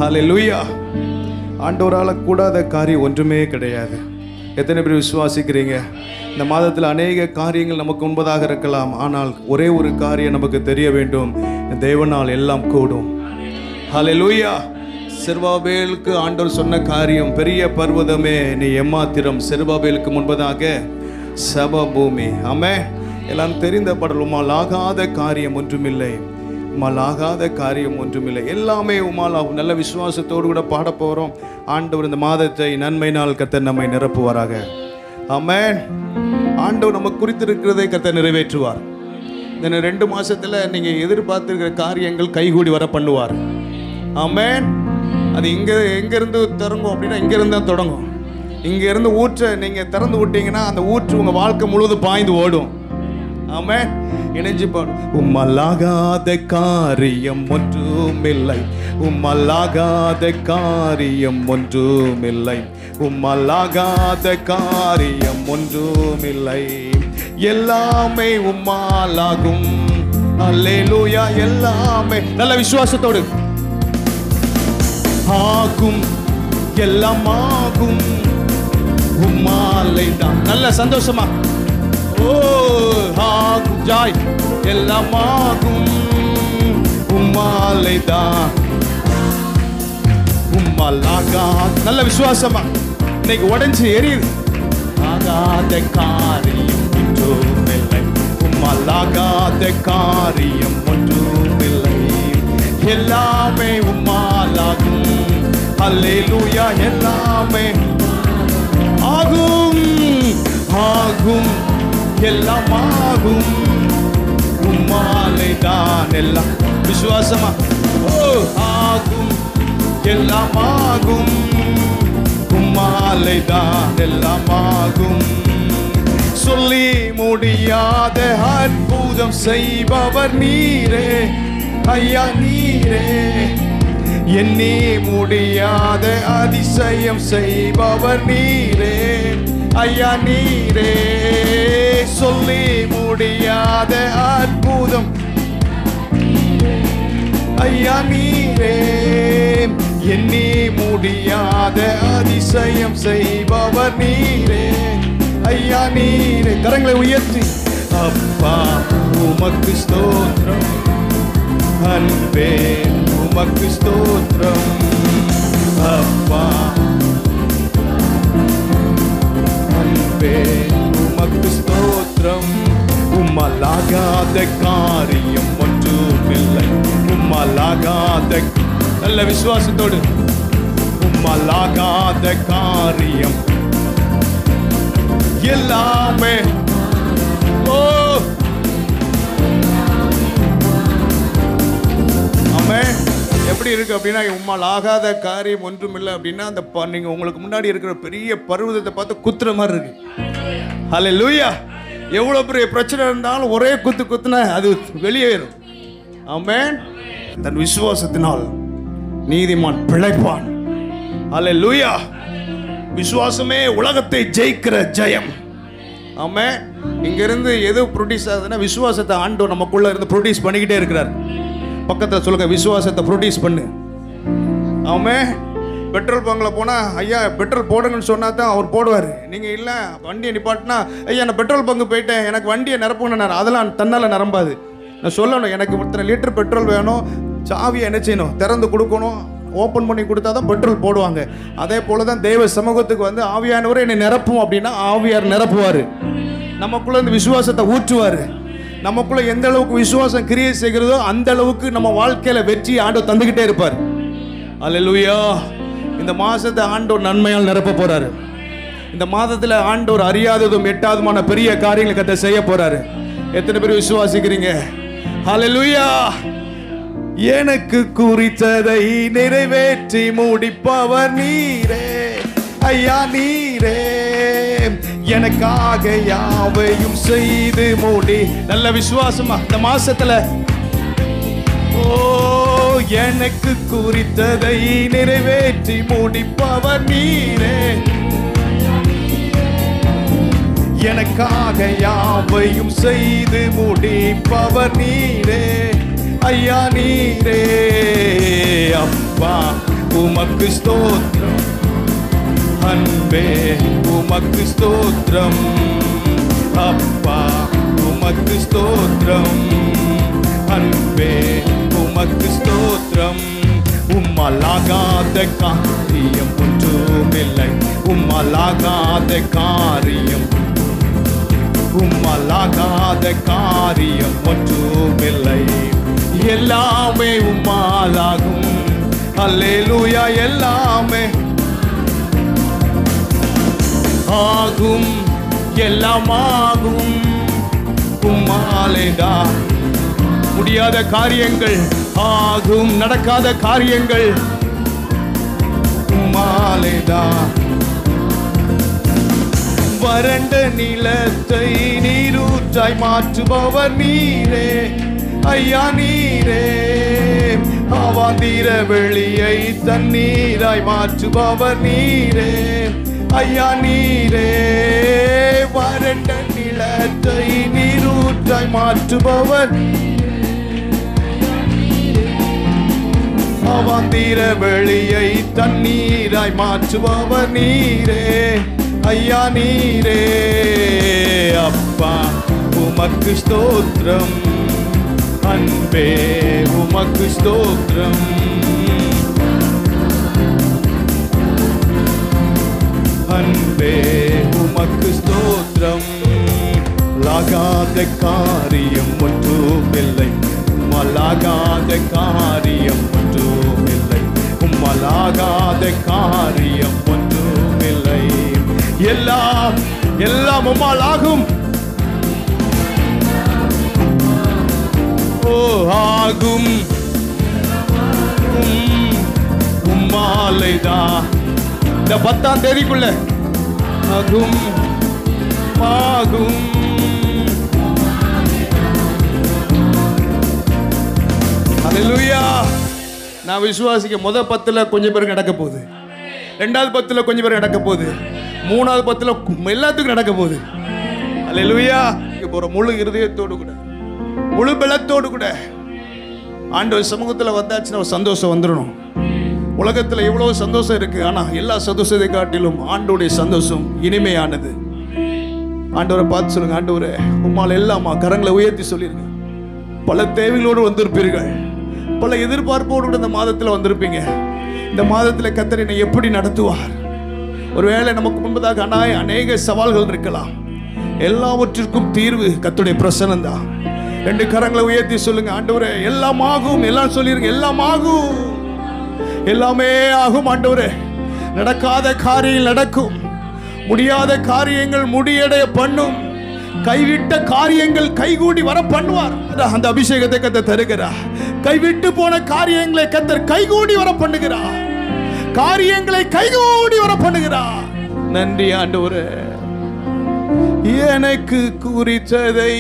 ஹல்லேலூயா. ஆண்டவரால் கூடாத காரியம் ஒன்றுமே கிடையாது. எத்தனை பேர் விசுவாசிக்கிறீங்க? இந்த மாதத்தில் அநேக காரியங்கள் நமக்கு முன்பதாக இருக்கலாம், ஆனால் ஒரே ஒரு காரியம் நமக்கு தெரிய வேண்டும், தேவனால் எல்லாம் கூடும். ஹல்லேலூயா. செருபாபேலுக்கு ஆண்டவர் சொன்ன காரியம், பெரிய பர்வதமே நீ எம்மாத்திரம், செருபாபேலுக்கு முன்பதாக சபபூமி. ஆமென். எல்லாம் தெரிந்த பாடல், உம்மால் ஆகாத காரியம் ஒன்றுமில்லை, உம்மால் ஆகாத காரியம் ஒன்றுமில்லை, எல்லாமே உம்மால் ஆகும். நல்ல விசுவாசத்தோடு கூட பாட போகிறோம். ஆண்டவர் இந்த மாதத்தை நன்மையினால் கர்த்தர் நம்மை நிரப்புவாராக. ஆமென். ஆண்டவர் நமக்கு குறித்திருக்கிறதை கர்த்தர் நிறைவேற்றுவார். இந்த 2 மாதத்தில் நீங்கள் எதிர்பார்த்துருக்கிற காரியங்கள் கைகூடி வர பண்ணுவார். ஆமென். அது எங்கேருந்து தொடங்கும் அப்படின்னா, இங்கேருந்து தான் தொடங்கும். இங்கேருந்து ஊற்றை நீங்கள் திறந்து விட்டீங்கன்னா அந்த ஊற்று உங்கள் வாழ்க்கை முழுவதும் பாய்ந்து ஓடும். ஆமென். இணைஞ்சு பாடும். உம்மல்லாகாத காரியம் ஒன்றுமில்லை, உம்மல்லாகாத காரியம் ஒன்றுமில்லை, உம்மல்லாகாத காரியம் ஒன்றுமில்லை, எல்லாமே உம்மாலாகும். அல்லேலூயா. எல்லாமே நல்ல விசுவாசத்தோடு ஆகும், எல்லாம் ஆகும், உம்மாலை தான். நல்ல சந்தோஷமா ஓ ஆகும், ஜாய், எல்லாம் ஆகும், உம்மாலை தான், உம்மாலாகா. நல்ல விசுவாசமா இன்னைக்கு உடைஞ்சு எரியுது. ஆகாத காரியம் ஒன்றுமில்லை, உம்மாலாகாத காரியம் ஒன்றுமில்லை, எல்லாமே உம்மாலாகும். அல்லேலூயா. எல்லாமே ஆகும், ஆகும், எல்லாம் ஆகும், உம்மாலை தான். எல்லாம் விசுவாசமா ஓ ஆகும், எல்லாம் ஆகும், உம்மாலை தான், எல்லாம் ஆகும். சொல்லி முடியாத அற்புதம் செய்பவர் நீரே ஐயா, நீரே. எண்ணி முடியாத அதிசயம் செய்பவர் நீரே ஐயா, நீரே. சொல்லி முடியாத அற்புதம் ஐயா, நீரே. எண்ணி முடியாத அதிசயம் செய்பவர் நீரே ஐயா, நீரே. கரங்களை உயர்த்தி அப்பா உமக்கு ஸ்தோத்திரம், அன்பே உமக்கு ஸ்தோத்திரம், அப்பா அன்பே உமக்கு ஸ்தோத்திரம். உம்மலாகாத காரியம் ஒன்றுமில்லை, உம்மலாகாத. நல்ல விசுவாசத்தோடு உம்மலாகாத காரியம் எல்லாமே. ஓ ஆமென். எப்படி இருக்கு அப்படின்னா, உம்மால் ஆகாத காரியம் ஒன்றுமில்லை அப்படின்னா, அந்த நீங்கள் உங்களுக்கு முன்னாடி இருக்கிற பெரிய பர்வதத்தை பார்த்து குத்துற மாதிரி இருக்கு. ஹல்லேலூயா. எவ்வளோ பெரிய பிரச்சனை இருந்தாலும் ஒரே குத்துனா அது வெளியேறும். ஆமென். தன் விசுவாசத்தினால் நீதிமான் பிழைப்பான். ஹல்லேலூயா. விசுவாசமே உலகத்தை ஜெயிக்கிற ஜெயம். ஆமென். இங்கிருந்து எது ப்ரொடியூஸ் ஆகுதுன்னா, விசுவாசத்தை ஆண்டவர் நமக்குள்ள இருந்து ப்ரொடியூஸ் பண்ணிக்கிட்டே இருக்கிறார். பக்கத்தில் சொல்லுங்க, விசுவாசத்தை ப்ரொடியூஸ் பண்ணு. ஆமென். பெட்ரோல் பங்கில் போனால் ஐயா பெட்ரோல் போடுங்கன்னு சொன்னா தான் அவர் போடுவார். நீங்கள் இல்லை வண்டியை நிப்பாட்டினா, ஐயா நான் பெட்ரோல் பங்கு போயிட்டேன் எனக்கு வண்டியை நிரப்புங்கன்னு, அதெல்லாம் தன்னால் நிரம்பாது. நான் சொல்லணும், எனக்கு இத்தனை லிட்டர் பெட்ரோல் வேணும், சாவியை என்ன செய்யணும், திறந்து கொடுக்கணும், ஓப்பன் பண்ணி கொடுத்தா தான் பெட்ரோல் போடுவாங்க. அதே போல தான் தெய்வ சமூகத்துக்கு வந்து ஆவியானவரை என்னை நிரப்பும் அப்படின்னா ஆவியார் நிரப்புவார். நமக்குள்ள இந்த விசுவாசத்தை ஊற்றுவார். நமக்குள்ள எந்த அளவுக்கு விசுவாசம் கிரியை செய்கிறதோ அந்த அளவுக்கு நம்ம வாழ்க்கையில வெற்றி ஆண்டவர் தந்துகிட்டே இருப்பார். அல்லேலூயா. இந்த மாசத்தை ஆண்டவர் நன்மையால் நிரப்ப போறாரு. இந்த மாதத்துல ஆண்டவர் அறியாததும் எட்டாததுமான பெரிய காரியங்களை கர்த்தர் செய்ய போறாரு. எத்தனை பேர் விசுவாசிக்கிறீங்க? அல்லேலூயா. எனக்கு குறித்ததை நிறைவேற்றி முடிப்பவர் நீரே ஐயா, நீரே. எனக்காக யாவையும் செய்து மூடி. நல்ல விசுவாசமா இந்த மாசத்துல ஓ எனக்கு குறித்ததை நிறைவேற்றி முடிப்பவர் நீரே. எனக்காக யாவையும் செய்து முடிப்பவர் நீரே ஐயா, நீரே. அப்பா உமக்கு ஸ்தோத்திரம். அன்பே உமக்கு ஸ்தோத்திரம். அப்பா உமக்கு ஸ்தோத்திரம். அன்பே உமக்கு ஸ்தோத்திரம். உம்மலாகாத காரியம் ஒன்றுமில்லை. உம்மலாகாத காரியம், உம்மலாகாத காரியம் ஒன்றுமில்லை. எல்லாமே உம்மாலாகும். அல்லேலூயா. எல்லாமே ஆகும், எல்லாமாகும் உம்மாலேடா. முடியாத காரியங்கள் ஆகும், நடக்காத காரியங்கள் உம்மாலேடா. வறண்ட நிலத்தை நீரூற்றாய் மாற்றுபவர் நீரே ஐயா நீரே. அவாந்திர வெளியை தண்ணீராய் மாற்றுபவர் நீரே ஐயா நீரே. வறண்ட நிலத்தை நீரூற்றாய் மாற்றுபவர், அவாந்திர வெளியை தண்ணீராய் மாற்றுபவர் நீரே ஐயா நீரே. அப்பா உமக்கு ஸ்தோத்திரம். அன்பே உமக்கு ஸ்தோத்திரம். அன்பே உமக்கு ஸ்தோத்திரம். லாகாத காரியம் ஒன்றுமில்லை. உம்மலாகாத காரியம் ஒன்றுமில்லை. உம்மலாகாத காரியம் ஒன்றுமில்லை. எல்லாம் எல்லாம் உம்மாலாகும். ஓ ஆகும் உம்மாலேதான். இந்த 10ஆம் தேதிக்குள்ள ஆகும் ஆகும். அல்லேலூயா. நான் விசுவாசிக்க முதல் 10ல் கொஞ்சம் பேருக்கு நடக்க போகுது. 2வது 10ல் கொஞ்சம் பேருக்கு நடக்க போகுது. 3வது 10ல் எல்லாத்துக்கும் நடக்க போகுது. அல்லேலூயா. போற முழு இருதயத்தோடு கூட, முழு பலத்தோடு கூட ஆண்டவர் சமூகத்தில் வந்தாச்சுன்னா சந்தோஷம் வந்துடணும். உலகத்தில் எவ்வளவு சந்தோஷம் இருக்கு, ஆனா எல்லா சந்தோஷத்தை காட்டிலும் ஆண்டோடைய சந்தோஷம் இனிமையானது. ஆண்டவரை பார்த்து சொல்லுங்க, ஆண்டவரே உம்மால் எல்லாமா. கரங்களை உயர்த்தி சொல்லிருங்க. பல தேவைகளோடு வந்திருப்பீர்கள், பல எதிர்பார்ப்போடு இந்த மாதத்தில் வந்திருப்பீங்க. இந்த மாதத்தில் கர்த்தர் என்னை எப்படி நடத்துவார்? ஒருவேளை நமக்கு முன்பதாக அநேக சவால்கள் இருக்கலாம். எல்லாவற்றிற்கும் தீர்வு கர்த்தருடைய பிரசன்னம் தான். 2 கரங்களை உயர்த்தி சொல்லுங்க, ஆண்டவரே எல்லாம் ஆகும். எல்லாம் சொல்லிருங்க, எல்லாம் ஆகும். எல்லாமே ஆகும் ஆண்டவரே. நடக்காத காரியங்கள் நடக்கும், முடியாத காரியங்கள் முடியடைய பண்ணும், கைவிட்ட காரியங்கள் கைகூடி வர பண்ணுவார். அந்த அபிஷேகத்தை கர்த்தர் தருகிறார். கைவிட்டு போன காரியங்களை கர்த்தர் கைகூடி வர பண்ணுகிறார். காரியங்களை கைகூடி வர பண்ணுகிறார். நன்றி ஆண்டவரே. எனக்கு குறித்ததை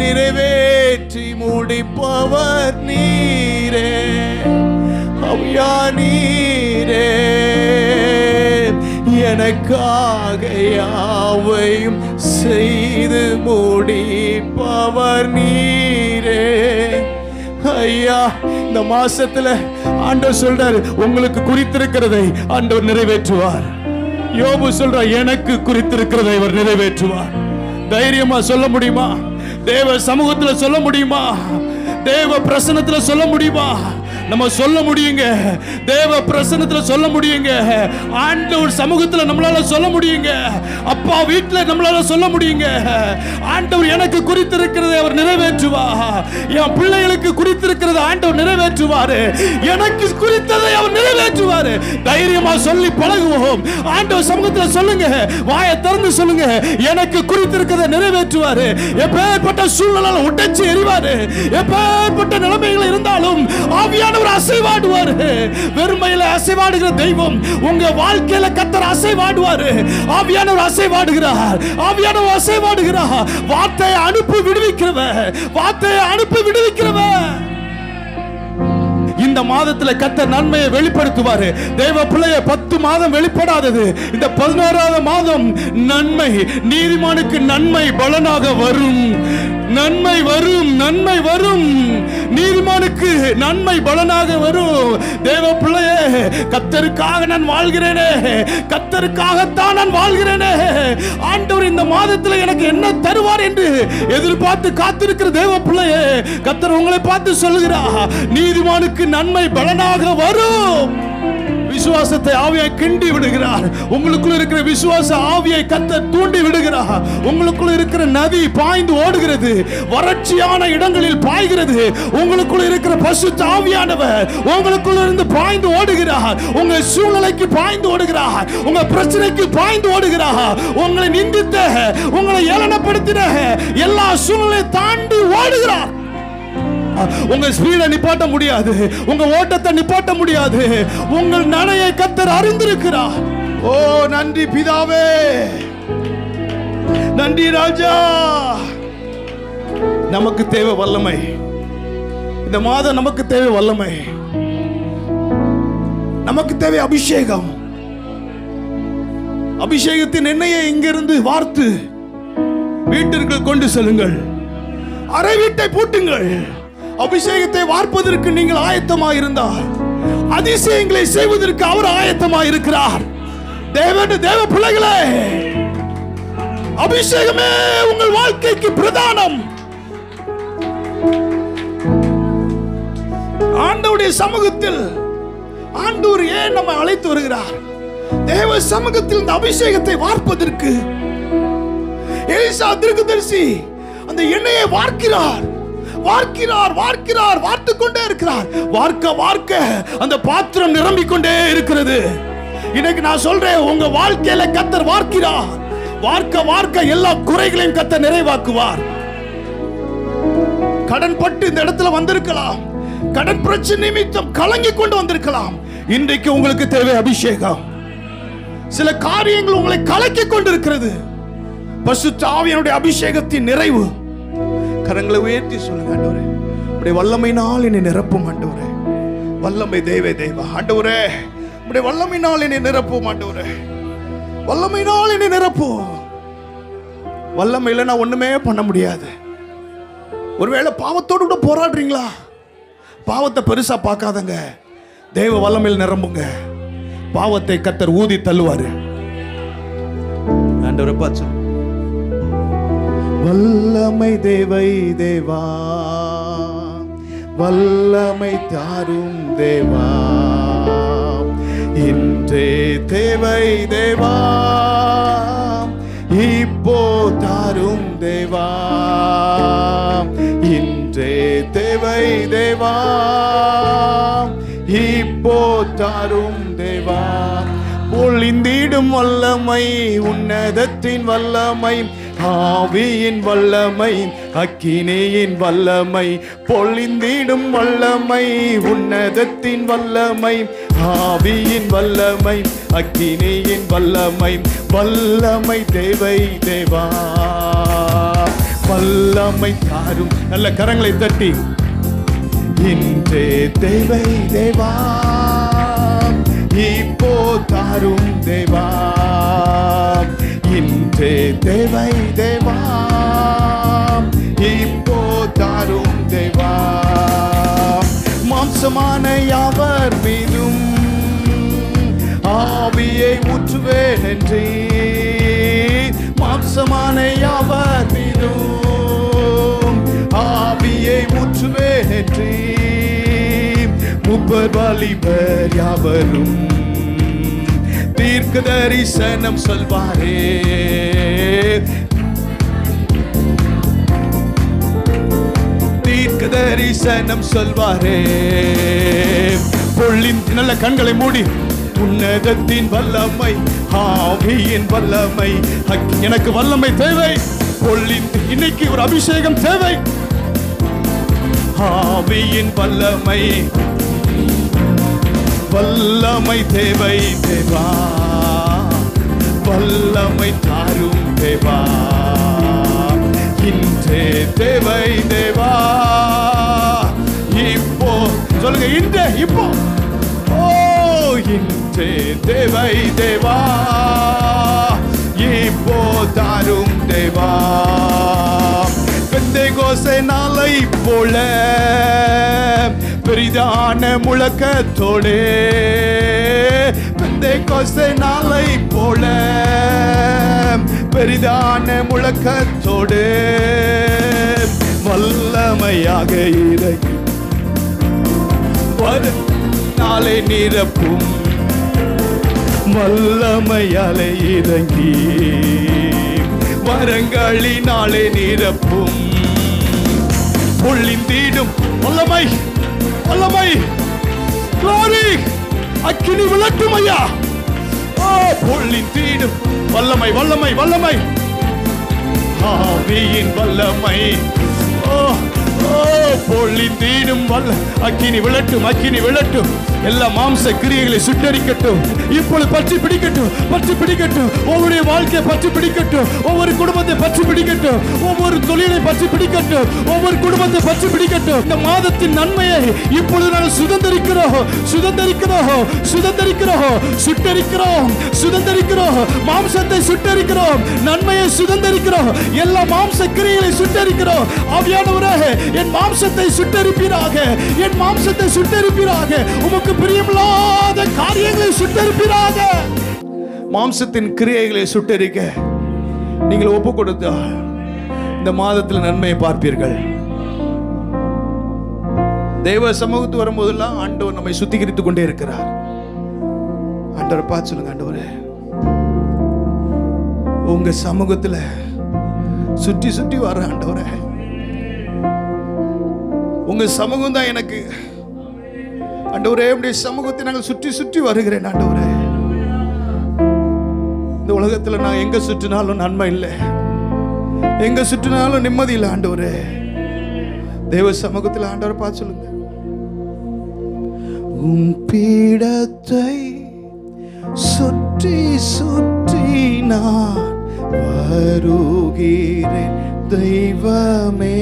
நிறைவேற்றி முடிப்பவர் நீரே ஐயா நீரே. எனக்காக யாவையும் செய்து முடிப்பவர் நீரே ஐயா. இந்த மாசத்துல ஆண்டவர் சொல்றாரு, உங்களுக்கு குறித்திருக்கிறதை ஆண்டவர் நிறைவேற்றுவார். யோபு சொல்றார், எனக்கு குறித்திருக்கிறதை அவர் நிறைவேற்றுவார். தைரியமா சொல்ல முடியுமா? தேவ சமூகத்துல சொல்ல முடியுமா? தேவ பிரசன்னத்துல சொல்ல முடியுமா? நம்ம சொல்ல முடியுங்க. தேவ பிரசன்னத்துல சொல்ல முடியுங்க. ஆண்டவர் சமூகத்துல நம்மளால சொல்ல முடியுங்க. அப்பா வீட்டுல நம்மளால சொல்ல முடியுங்க. ஆண்டவர் எனக்கு குறித்திருக்கிறதை அவர் நிறைவேற்றுவார். என் பிள்ளைகளுக்கு குறித்திருக்கிறதை ஆண்டவர் நிறைவேற்றுவாரு. எனக்கு குறித்ததை அவர் நிறைவேற்றுவாரு. தைரியமா சொல்லி பழகுவோம். ஆண்டவர் சமூகத்துல சொல்லுங்க, வாயை திறந்து சொல்லுங்க, எனக்கு குறித்திருக்கிறதை நிறைவேற்றுவாரு. எப்பேற்பட்ட சூழ்நிலை உடைச்சு எறிவாரு. எப்பேற்பட்ட நிலைமைகள் இருந்தாலும் ஆவியான அசைவாடுவார். வெறுமையில அசைவாடுகிற தெய்வம் உங்க வாழ்க்கையில கர்த்தர் அசைவாடுவார். ஆவியானவர் அசைவாடுகிறார். ஆவியானவர் அசைவாடுகிறார். வார்த்தையை அனுப்பி விடுவிக்கிறவர். வார்த்தையை அனுப்பி விடுவிக்கிறவர். இந்த மாதத்துல கர்த்தர் நன்மையை வெளிப்படுத்துவாரு. தேவ பிள்ளைய 10 மாதம் வெளிப்படாதது இந்த 11வது மாதம் நன்மை. நீதிமானுக்கு நன்மை பலனாக வரும். நன்மை வரும், நன்மை வரும். நீதிமானுக்கு நன்மை பலனாக வரும். தேவ பிள்ளையே, கர்த்தருக்காக நான் வாழ்கிறேனே, கர்த்தருக்காகத்தான் நான் வாழ்கிறேனே. ஆண்டவர் இந்த மாதத்தில் எனக்கு என்ன தருவார் என்று எதிர்பார்த்து காத்திருக்கிற தேவ பிள்ளையே, கர்த்தர் உங்களை பார்த்து சொல்லுகிறார், நீதிமானுக்கு நன்மை பலனாக வரும். விசுவாசத்தை ஆவியாய் கிண்டி விடுகிறார். உங்களுக்குள்ள இருக்கிற விசுவாச ஆவியை கர்த்தர் தூண்டி விடுகிறார். உங்களுக்குள்ள இருக்கிற நதி பாய்ந்து ஓடுகிறது, வறட்சியான இடங்களில் பாய்கிறது. உங்களுக்குள்ள இருக்கிற பரிசுத்த ஆவியானவர் உங்களுக்குள்ள இருந்து பாய்ந்து ஓடுகிறார். உங்க சூழ்நிலைக்கு பாய்ந்து ஓடுகிறார், உங்க பிரச்சனைக்கு பாய்ந்து ஓடுகிறார். உங்களை நிந்தித்த, உங்களை ஏளனப்படுத்தின எல்லா சூழ்நிலையை தாண்டி ஓடுகிறார். உங்க ஸ்பீடை நிப்பாட்ட முடியாது, உங்க ஓட்டத்தை நிப்பாட்ட முடியாது. உங்கள் நடையை கர்த்தர் அறிந்திருக்கிறார். ஓ நன்றி பிதாவே, நன்றி ராஜா. நமக்கு தேவை வல்லமை. இந்த மாதம் நமக்கு தேவை வல்லமை, நமக்கு தேவை அபிஷேகம். அபிஷேகத்தின் எண்ணெயை இங்கிருந்து வார்த்து வீட்டிற்கு கொண்டு செல்லுங்கள். அறை வீட்டை பூட்டுங்கள். அபிஷேகத்தை வார்ப்பதற்கு நீங்கள் ஆயத்தமாக இருந்தால் அதிசயங்களை செய்வதற்கு அவர் ஆயத்தமாக இருக்கிறார். தேவ பிள்ளைகளே, அபிஷேகமே உங்கள் வாழ்க்கைக்கு பிரதானம். ஆண்டவருடைய சமூகத்தில் ஆண்டவர் ஏன் நம்மை அழைத்து வருகிறார்? தேவ சமூகத்தில் இந்த அபிஷேகத்தை வார்ப்பதற்கு. எலிசா தீர்க்கதரிசி அந்த எண்ணெயை வார்க்கிறார், வார்க்கிறார், வார்க்கிறார், வார்த்து கொண்டே இருக்கிறார். வார்க்க வார்க்க அந்த பாத்திரம் நிரம்பிக் கொண்டே இருக்கிறது. இன்னைக்கு நான் சொல்றேன், உங்க வாழ்க்கையில கர்த்தர் வார்க்கிறார். வார்க்க வார்க்க எல்லா குறைகளையும் கர்த்தர் நிறைவாக்குவார். கடன் பட்டு இந்த இடத்துல வந்திருக்கலாம், கடன் பிரச்சனை நிமித்தம் கலங்கி கொண்டு வந்திருக்கலாம். இன்றைக்கு உங்களுக்கு தேவை அபிஷேகம். சில காரியங்கள் உங்களை கலக்கி கொண்டிருக்கிறது. பரிசுத்த ஆவியானுடைய அபிஷேகத்தின் நிறைவு. கரங்களை உயர்த்தி சொல்லுங்க, ஆண்டவரே உம்முடைய வல்லமையினால் என்னை நிரப்பும். ஆண்டவரே வல்லமை தேவே தேவா. ஆண்டவரே உம்முடைய வல்லமையினால் என்னை நிரப்பும். ஆண்டவரே வல்லமையினால் என்னை நிரப்பும். வல்லமை இல்லைன்னா ஒண்ணுமே பண்ண முடியாது. ஒருவேளை பாவத்தோடு கூட போராடுறீங்களா? பாவத்தை பெருசா பார்க்காதங்க, தேவ வல்லமையில் நிரம்புங்க. பாவத்தை கர்த்தர் ஊதி தள்ளுவாரு. ஆண்டவரே பாச்சு வல்லமை தேவை தேவா, வல்லமை தாரும் தேவா, இன்றே தேவை தேவா, இப்போ தாரும் தேவா, இன்றே தேவை தேவா, இப்போ தாரும் தேவா. பொழிந்திடும் வல்லமை, உன்னதத்தின் வல்லமை, ஆவியின் வல்லமை, அக்கினியின் வல்லமை. பொழிந்திடும் வல்லமை, உன்னதத்தின் வல்லமை, ஆவியின் வல்லமை, அக்கினியின் வல்லமை. வல்லமை தேவை தேவா, வல்லமை தாரும். நல்ல கரங்களை தட்டி, இன்றே தேவை தேவா, இப்போ தாரும் தேவா, இன்றே தேவை தேவா, இப்போ தாரும் தேவா. மாம்சமான யாவர் மீதும் ஆவியை ஊற்றுவேன் என்றே, மாம்சமான யாவர் மீதும் ஆவியை ஊற்றுவேன் என்றே, முப்பர் வாலிபர் யாவரும் தீர்க்க தரிசனம் சொல்வாரே, தீர்க்க தரிசனம் சொல்வாரே. பொழின் நல்ல கண்களை மூடி, உன்னதத்தின் வல்லமை, ஆவியின் வல்லமை, எனக்கு வல்லமை தேவை. பொழின் இன்னைக்கு ஒரு அபிஷேகம் தேவை. ஆவியின் வல்லமை, வல்லமை தேவை தேவா, வல்லமை தாரும் தேவா, இன்றே தேவை தேவா, இப்போ சொல்லுங்க, இன்றே இப்போ. ஓ இன்றே தேவை தேவா, இப்போ தாரும் தேவா. பெந்தேகோஸ்தே கோசை நாளை போல பெரிதான முழக்கத்தோடு, பெந்தை கோசை நாளை போல பெரிதான முழக்கத்தோடு வல்லமையாக இறங்கி வரும் நாளை நிரப்பும், வல்லமையாலே இறங்கி வரங்களினாலே நிரப்பும். பொழிந்திடும் வல்லமை, வல்லமை, glory, அக்கினி விளட்டும் ஐயா. பொழிந்திடும் வல்லமை, வல்லமை, வல்லமை, ஆவியின் வல்லமை. பொழிந்திடும் அக்கினி விளட்டும், அக்கினி விளட்டும். எல்லா மாம்ச கிரியைகளை சுட்டரிக்கட்டும். இப்பொழுது பற்றி பிடிக்கட்டும், பற்றி பிடிக்கட்டும். ஒவ்வொரு வாழ்க்கையை பற்றி பிடிக்கட்டும், ஒவ்வொரு குடும்பத்தை பற்றி பிடிக்கட்டும், ஒவ்வொரு தொழிலை பற்றி பிடிக்கட்டும், ஒவ்வொரு குடும்பத்தை பற்றி பிடிக்கட்டும். இந்த மாதத்தின் நன்மையை இப்பொழுது நாங்கள் சுதந்திரிக்கிறோம், சுதந்திரிக்கிறோம், சுதந்திரிக்கிறோம், சுட்டரிக்கிறோம், சுதந்திரிக்கிறோம். மாம்சத்தை சுட்டரிக்கிறோம், நன்மையை சுதந்திரிக்கிறோம், எல்லா மாம்ச கிரியைகளை சுட்டரிக்கிறோம். ஆவியானவரே, என் மாம்சத்தை சுட்டரிப்பீராக, என் மாம்சத்தை சுட்டரிப்பீராக. உமக்கு பிரியமில்லாத காரியங்களை சுட்டரிப்பீராக. மாம்சத்தின் கிரியைகளை சுட்டரிக்க நீங்கள் ஒப்பு கொடுத்தால் இந்த மாதத்தில் நன்மையை பார்ப்பீர்கள். தெய்வ சமூகத்து வரும்போதெல்லாம் ஆண்டவர் நம்மை சுத்திகரித்துக் கொண்டே இருக்கிறார். ஆண்டவரை பார்த்து சொல்லுங்க, ஆண்டவரே உங்க சமூகத்துல சுற்றி சுற்றி வர ஆண்டவரே, உங்க சமூகம் தான் எனக்கு ஆண்டவரே. உடைய சமூகத்தை நாங்கள் சுற்றி சுற்றி வருகிறேன் ஆண்டவரே. இந்த உலகத்துல நான் எங்க சுற்றினாலும் நன்மை இல்லை, எங்க சுற்றினாலும் நிம்மதி இல்லை ஆண்டவரே. தேவ சமூகத்தில் ஆண்டவரை பார்த்து சொல்லுங்க, உம் பீடத்தை சுற்றி சுற்றி நான் வருகிறேன் தெய்வமே.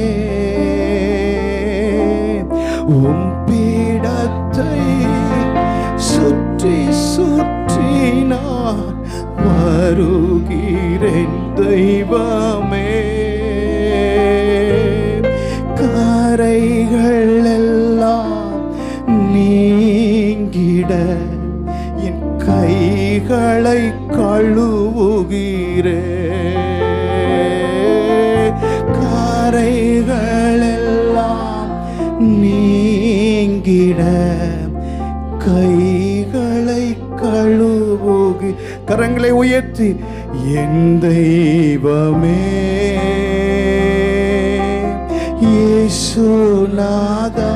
உம் பீடத்தை சுற்றி சுற்றி நான் வருகிறேன் தெய்வமே. கரைகள் எல்லாம் நீங்கிட என் கைகளை கழுவுகிறேன். கரைகள் எல்லாம் நீங்கிட கைகளை கழுவுகி. கரங்களை உயர்த்தி, என் தெய்வமே இயேசுநாதா,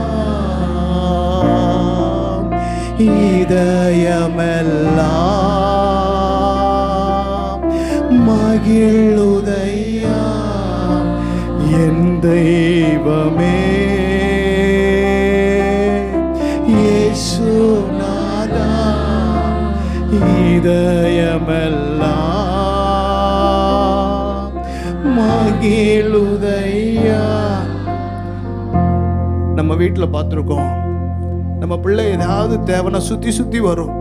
இதயமெல்லாம் மகிழுதையா. என் தெய்வமே இயேசுநாதா, இதயமெல்லாம் மகிழுதையா. நம்ம வீட்டில் பார்த்துருக்கோம், நம்ம பிள்ளை ஏதாவது தேவைன்னா சுத்தி சுத்தி வரும்.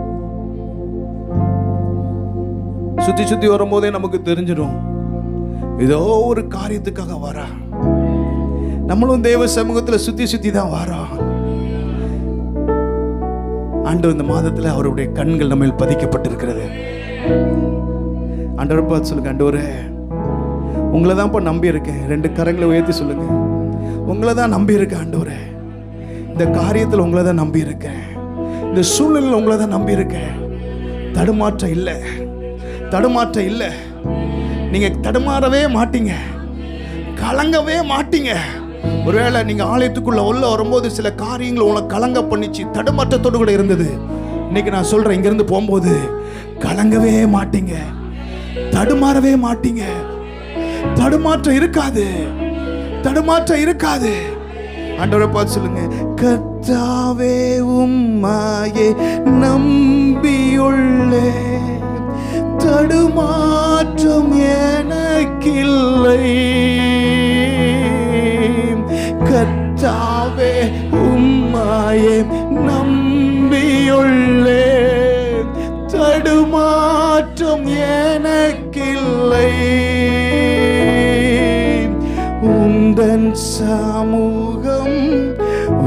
சுத்தி சுத்தி வரும்போதே நமக்கு தெரிஞ்சிடும் ஏதோ ஒரு காரியத்துக்காக வரா. நம்மளும் தேவ சமூகத்தில் சுத்தி சுத்தி தான் வரோம். ஆண்டவர் இந்த மாதத்தில் அவருடைய கண்கள் நம்ம பதிக்கப்பட்டிருக்கிறது. ஆண்டவரை பார்த்து சொல்லுங்க, ஆண்டவரே உங்களை தான் நம்பி இருக்கேன். 2 கரங்களை உயர்த்தி சொல்லுங்க, உங்களை தான் நம்பி இருக்கேன் ஆண்டவரே. இந்த காரியத்தில் உங்களை தான் நம்பி இருக்கேன், இந்த சூழ்நிலையில் உங்களை தான் நம்பி இருக்கேன். தடுமாற்றம் இல்லை, தடுமாற்றம் இல்லை. நீங்க தடுமாறவே மாட்டீங்க, கலங்கவே மாட்டீங்க. ஒருவேளை நீங்க ஆலயத்துக்குள்ள உள்ள வரும்போது சில காரியங்கள் உங்களை கலங்க பண்ணிச்சு, தடுமாற்றத்தோடு கூட இருந்தது. இன்னைக்கு நான் சொல்றேன், இங்க இருந்து போகும்போது கலங்கவே மாட்டீங்க, தடுமாறவே மாட்டீங்க. தடுமாற்றம் இருக்காது, தடுமாற்றம் இருக்காது. ஆண்டவரை பார்த்து சொல்லுங்க, கர்த்தாவே உம்மையே நம்பியுள்ளே, தடுமாற்றம் எனக்கில்லை. கர்த்தாவே உம்மையே நம்பியுள்ளே, தடுமாற்றம் எனக்கில்லை. உந்தன் சமூகம்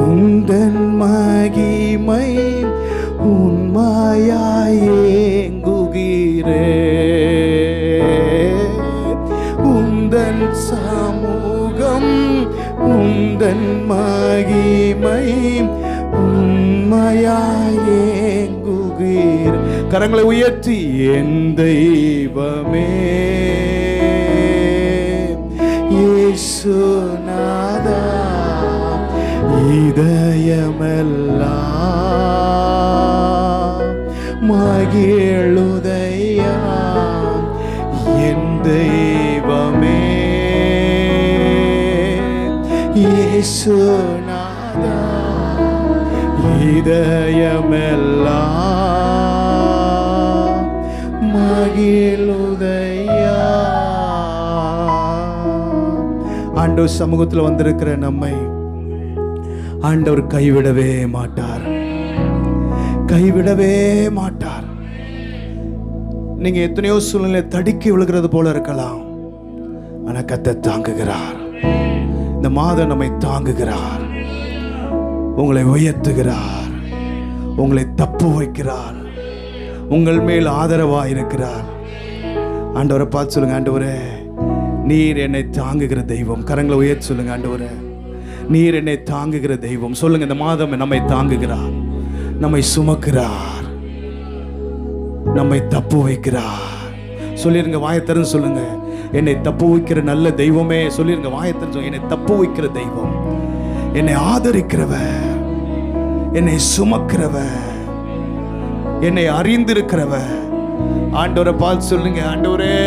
உந்தன் மகிமை உண்மையாயேங்குகிறே. உந்தன் சமூகம் உந்தன் மகிமை உண்மையாயேங்குகிறே. கரங்களை உயர்த்தி என் தெய்வமே இயேசுநாதா இதயமெல்லாம் மகிழுதையா. என் தெய்வமே இயேசுநாதா இதயமெல்லாம் மகிழுதையா. ஆண்டவர் சமூகத்தில் வந்திருக்கிற நம்மை ஆண்டவர் கைவிடவே மாட்டார், கைவிடவே மாட்டார். நீங்க எத்தனையோ சூழ்நிலை தடுக்கி விழுகிறது போல இருக்கலாம், ஆனா கர்த்தர் தாங்குகிறார். இந்த மாதம் நம்மை தாங்குகிறார், உங்களை உயர்த்துகிறார், உங்களை தப்பு வைக்கிறார், உங்கள் மேல் ஆதரவாக இருக்கிறார். ஆண்டவரை பார்த்து சொல்லுங்க, ஆண்டவரே நீர் என்னை தாங்குகிற தெய்வம். கரங்களை உயர்த்தி சொல்லுங்க, ஆண்டவரே நீர் என்னை தாங்குகிற தெய்வம். சொல்லுங்க, இந்த மாதம் நம்மை தாங்குகிறார், நம்மை சுமக்கிறார், நம்மை தப்பு வைக்கிறார். சொல்லிருங்க, வாயத்திறந்து சொல்லுங்க, என்னை தப்பு வைக்கிற நல்ல தெய்வமே. சொல்லிருங்க, வாயத்திறந்து என்னை தப்பு வைக்கிற தெய்வம், என்னை ஆதரிக்கிறவர், என்னை சுமக்கிறவர், என்னை அறிந்திருக்கிறவர். ஆண்டவரை பார்த்து சொல்லுங்க, ஆண்டவரே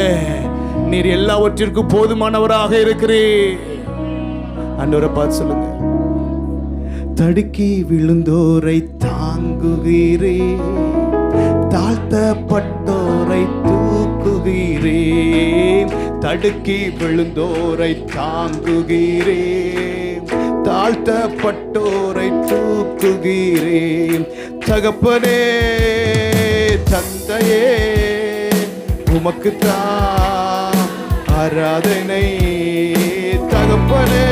நீர் எல்லாவற்றிற்கும் போதுமானவராக இருக்கிறீர். ஆண்டவரை பார்த்து சொல்லுங்க, தடுக்கி விழுந்தோரை தாங்குகிறே, தாழ்த்தப்பட்டோரை தூக்குகிறே. தடுக்கி விழுந்தோரை தாங்குகிறே, தாழ்த்தப்பட்டோரை தூக்குகிறே. தகப்பனே தந்தையே உமக்குத்தான் ஆராதனை. தகப்பனே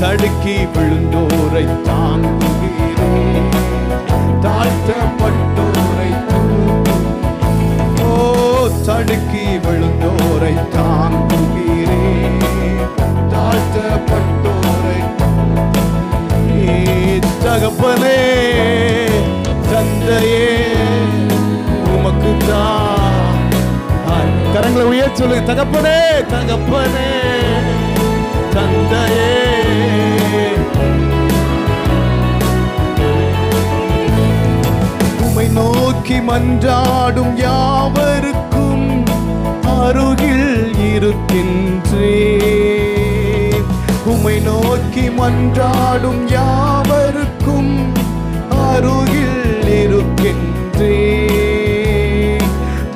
தடுக்கி விழுந்தோரை தாங்குகிறேன், தாழ்த்தப்பட்டோரை தடுக்கி விழுந்தோரை தாங்குகிறேன், தாழ்த்தப்பட்டோரை. தகப்பனே தந்தையே உமக்குத்தான். கரங்களை உயர்த்தி சொல்லுங்க, தகப்பனே தகப்பனே தந்தையே உம்மை நோக்கி மன்றாடும் யாவருக்கும் அருகில் இருக்கின்றேன். உம்மை நோக்கி மன்றாடும் யாவருக்கும் அருகில் இருக்கின்றேன்.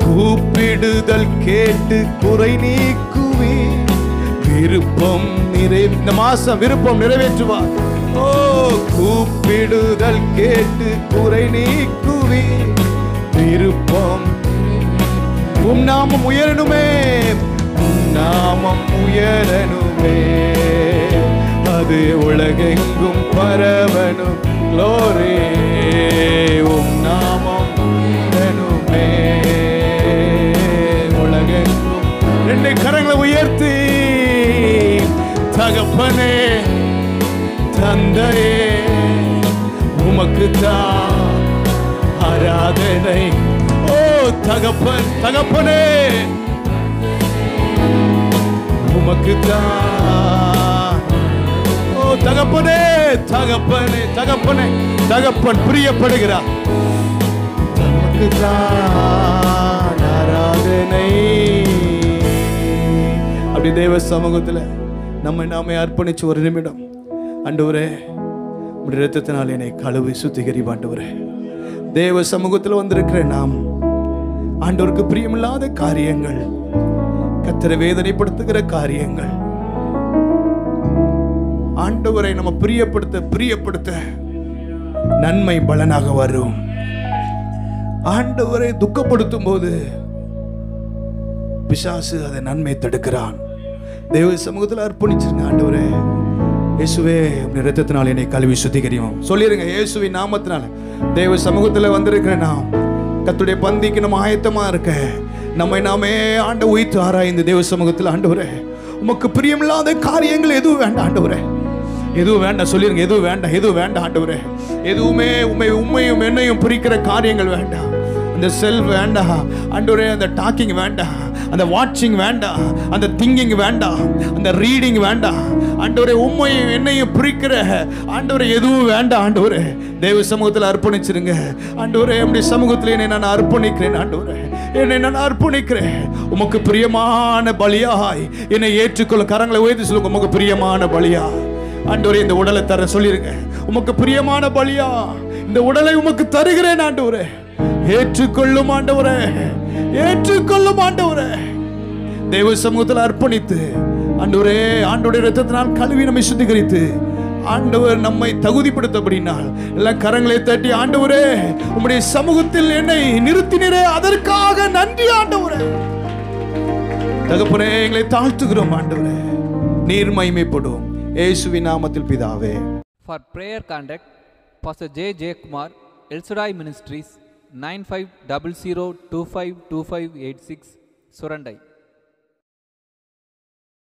கூப்பிடுதல் கேட்டு குறை நீக்குவே, விருப்பம் இந்த மாசம் விருப்பம் நிறைவேற்றுவார். ஓ கூப்பிடுதல் கேட்டு குறை நீக்குவே, விருப்பம். உம் நாமம் உயரணுமே, உம் நாமம் உயரணுமே, அது உலகெங்கும் பரவணும். க்ளோரி உம் நாமம் உயரணுமே, உலகெங்கும். ரெண்டு கரங்களை உயர்த்தி தகப்பனே தந்தையே உமக்குத்தான் ஆராதனை. ஓ தகப்பன் தகப்பனே உமக்குத்தான். ஓ தகப்பனே தகப்பனே தகப்பனே தகப்பன் பிரியப்படுகிறார். உமக்குத்தான் ஆராதனை. அப்படி தேவ சமூகத்தில் நாமே அர்ப்பணிச்சு ஒரு நிமிடம், ஆண்டவரே உம்முடைய இரத்தத்தினால் என்னை கழுவி சுத்திகரி. ஆண்டவரே தேவ சமூகத்தில் வந்திருக்கிற நாம் ஆண்டவருக்கு பிரியமில்லாத காரியங்கள், கர்த்தரை வேதனைப்படுத்துகிற காரியங்கள், ஆண்டவரை நம்ம பிரியப்படுத்த நன்மை பலனாக வரும். ஆண்டவரை துக்கப்படுத்தும் போது பிசாசு அதை நன்மை தடுக்கிறான். தேவ சமூகத்தில் அர்ப்பணிச்சிருங்க. ஆண்டவரே இயேசுவே உம்முடைய இரத்தத்தினால் என்னை கழுவி சுத்திகரியும் சொல்லிருங்க. இயேசுவின் நாமத்தினால தேவ சமூகத்தில் வந்திருக்கிற நாம் கர்த்தருடைய பந்திக்கு நம்ம ஆயத்தமா இருக்க நம்மை நாமே ஆண்ட உயிர்த்து ஆராய்ந்து தேவ சமூகத்தில் ஆண்டவரே உமக்கு பிரியமில்லாத காரியங்கள் எதுவும் வேண்டாம் ஆண்டவரே, எதுவும் வேண்டாம் சொல்லிருங்க. எதுவும் வேண்டாம், எதுவும் வேண்டாம் ஆண்டவரே. எதுவுமே உண்மையும் என்னையும் பிரிக்கிற காரியங்கள் வேண்டாம். அந்த செல்ஃப் வேண்டாம் ஆண்டவரே, அந்த டாக்கிங் வேண்டாம், அந்த வாட்சிங் வேண்டாம், அந்த திங்கிங் வேண்டாம், அந்த ரீடிங் வேண்டாம் ஆண்டவரே. உண்மையும் என்னையும் பிரிக்கிற ஆண்டவரே எதுவும் வேண்டாம் ஆண்டவரே. தேவ சமூகத்தில் அர்ப்பணிச்சிருங்க ஆண்டவரே. நம்முடைய சமூகத்தில் என்னை நான் அர்ப்பணிக்கிறேன் ஆண்டவரே, என்னை நான் அர்ப்பணிக்கிறேன். உமக்கு பிரியமான பலியாய் என்னை ஏற்றுக்கொள்ள. கரங்களை உயர்த்தி சொல்லுங்க. உமக்கு பிரியமான பலியா ஆண்டவரே இந்த உடலை தர சொல்லிருங்க. உமக்கு பிரியமான பலியா இந்த உடலை உமக்கு தருகிறேன் ஆண்டவரே. ஏற்றுக்கொள்ளும் ஆண்டவரே, ஏற்றுக்கொள்ளும் ஆண்டவரே. தேவ சமூகத்தில் அர்ப்பணித்து ஆண்டவரே ஆண்டவருடைய இரத்தத்தினால் கழுவி நம்மை சுத்திகரித்து ஆண்டவர் நம்மை தகுதிப்படுத்தபடினால் எல்லா கரங்களை தட்டி ஆண்டவரே உம்முடைய சமூகத்தில் என்னை நிறுத்தினரே, அதற்காக நன்றி ஆண்டவரே. தகப்பனே எங்களை தாழ்த்துகிறோம் ஆண்டவரே, நீர் மகிமைப்படும் இயேசுவின் நாமத்தில் பிதாவே. For prayer contact Pastor J. Kumar, El Shaddai Ministries, 9500252586, Surandai.